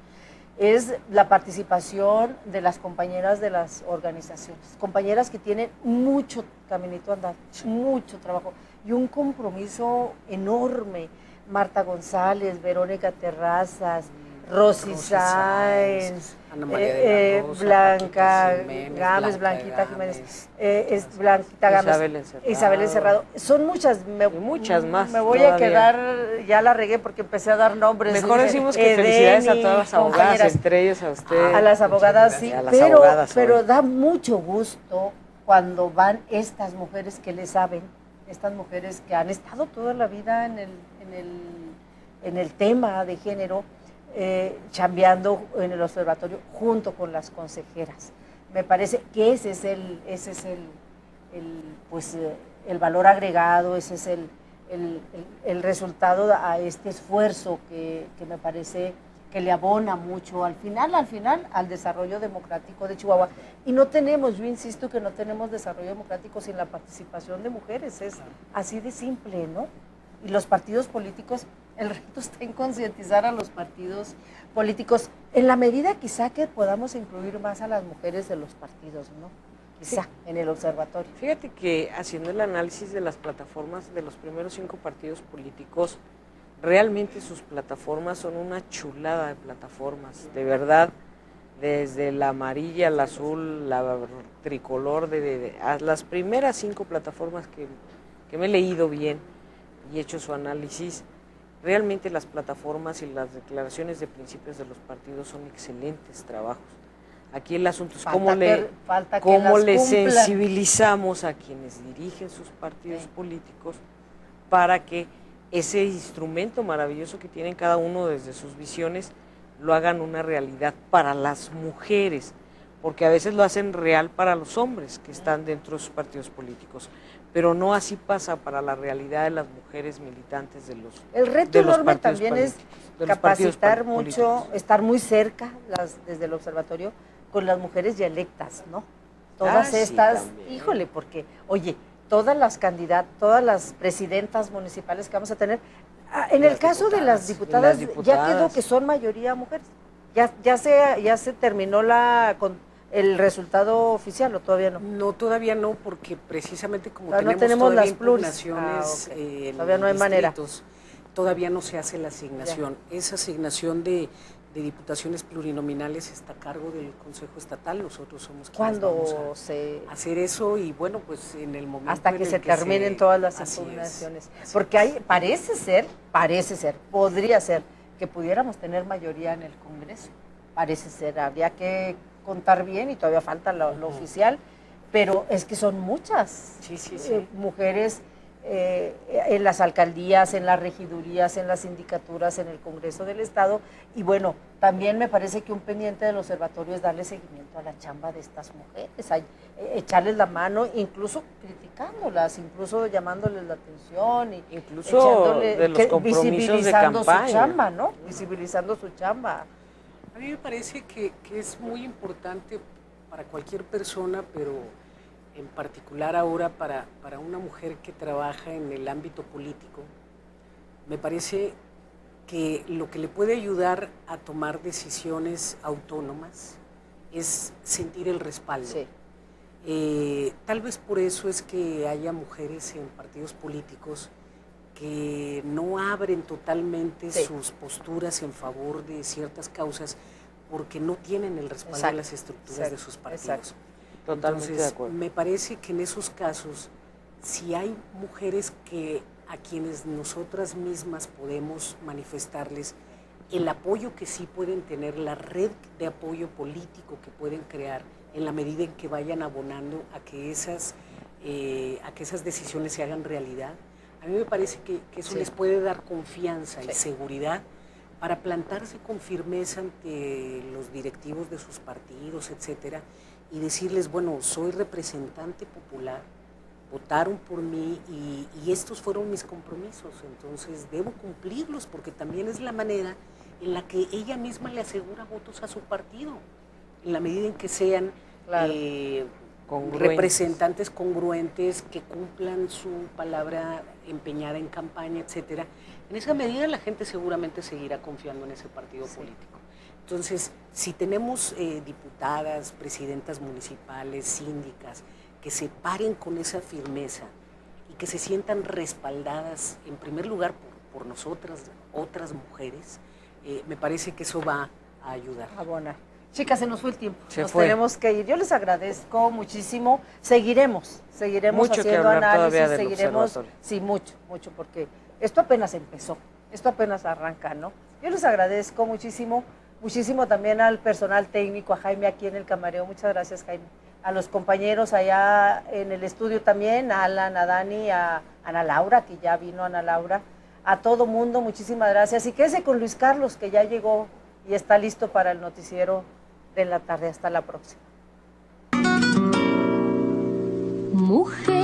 es la participación de las compañeras de las organizaciones, compañeras que tienen mucho caminito andado, mucho trabajo y un compromiso enorme. Marta González, Verónica Terrazas, Rosy Sáenz, Ana María de la Rosa, Blanca Jiménez, Gámez, Blanquita Jiménez, Blanquita Gámez, Isabel Encerrado. Son muchas, muchas más. Me voy a quedar, ya la regué porque empecé a dar nombres. Mejor decimos que felicidades a todas las abogadas, entre ellas a usted. A las abogadas, sí, pero da mucho gusto cuando van estas mujeres que le saben, estas mujeres que han estado toda la vida en el tema de género, chambeando en el observatorio junto con las consejeras. Me parece que ese es el valor agregado, ese es el resultado a este esfuerzo que me parece que le abona mucho al final al desarrollo democrático de Chihuahua. Y no tenemos, yo insisto que no tenemos desarrollo democrático sin la participación de mujeres, es así de simple, ¿no? Y los partidos políticos, el reto está en concientizar a los partidos políticos, en la medida quizá que podamos incluir más a las mujeres de los partidos, ¿no? Quizá, sí, en el observatorio. Fíjate que haciendo el análisis de las plataformas de los primeros 5 partidos políticos, realmente sus plataformas son una chulada de plataformas, de verdad, desde la amarilla, la azul, la tricolor, a las primeras 5 plataformas que me he leído bien y he hecho su análisis, realmente las plataformas y las declaraciones de principios de los partidos son excelentes trabajos. Aquí el asunto es cómo le sensibilizamos a quienes dirigen sus partidos políticos para que ese instrumento maravilloso que tienen cada uno desde sus visiones lo hagan una realidad para las mujeres, porque a veces lo hacen real para los hombres que están dentro de sus partidos políticos, pero no así pasa para la realidad de las mujeres militantes de los El reto enorme también es capacitar mucho, estar muy cerca desde el observatorio con las mujeres ya electas, ¿no? Todas estas, sí, híjole, porque, oye, todas las candidatas, todas las presidentas municipales que vamos a tener, en el caso de las diputadas, ya quedó que son mayoría mujeres. Ya se terminó el resultado oficial, ¿o todavía no? No, todavía no, porque precisamente como no tenemos las impugnaciones okay. Todavía no hay manera. Todavía no se hace la asignación. Esa asignación de diputaciones plurinominales está a cargo del Consejo Estatal. Nosotros somos quienes vamos a hacer eso, y bueno, pues en el momento hasta que se terminen todas las impugnaciones. Porque parece ser, podría ser que pudiéramos tener mayoría en el Congreso. Parece ser, habría que contar bien y todavía falta lo oficial, pero es que son muchas mujeres en las alcaldías, en las regidurías, en las sindicaturas, en el Congreso del Estado. Y bueno, también me parece que un pendiente del observatorio es darle seguimiento a la chamba de estas mujeres, echarles la mano, incluso criticándolas, incluso llamándoles la atención, y incluso de los compromisos de campaña. Su chamba, ¿no? Visibilizando su chamba. A mí me parece que es muy importante para cualquier persona, pero en particular ahora para una mujer que trabaja en el ámbito político, me parece que lo que le puede ayudar a tomar decisiones autónomas es sentir el respaldo. Sí. Tal vez por eso es que haya mujeres en partidos políticos que no abren totalmente sus posturas en favor de ciertas causas porque no tienen el respaldo de las estructuras de sus partidos. Totalmente. Entonces, de acuerdo. Me parece que en esos casos, si hay mujeres a quienes nosotras mismas podemos manifestarles el apoyo que sí pueden tener, la red de apoyo político que pueden crear, en la medida en que vayan abonando a que esas decisiones se hagan realidad, a mí me parece que eso les puede dar confianza y seguridad para plantarse con firmeza ante los directivos de sus partidos, etcétera, y decirles, bueno, soy representante popular, votaron por mí y estos fueron mis compromisos, entonces debo cumplirlos porque también es la manera en la que ella misma le asegura votos a su partido, en la medida en que sean representantes congruentes, que cumplan su palabra empeñada en campaña, etcétera. En esa medida la gente seguramente seguirá confiando en ese partido político. Entonces, si tenemos diputadas, presidentas municipales, síndicas, que se paren con esa firmeza y que se sientan respaldadas, en primer lugar, por nosotras, otras mujeres, me parece que eso va a ayudar. Abona. Chicas, se nos fue el tiempo, tenemos que ir. Yo les agradezco muchísimo. Seguiremos mucho haciendo análisis, seguiremos, sí, mucho, porque esto apenas empezó, esto apenas arranca, ¿no? Yo les agradezco muchísimo también al personal técnico, a Jaime aquí en el camareo, muchas gracias, Jaime, a los compañeros allá en el estudio también, a Alan, a Dani, a Ana Laura, que ya vino Ana Laura, a todo mundo, muchísimas gracias, y quédese con Luis Carlos, que ya llegó y está listo para el noticiero de la tarde. Hasta la próxima. Mujer.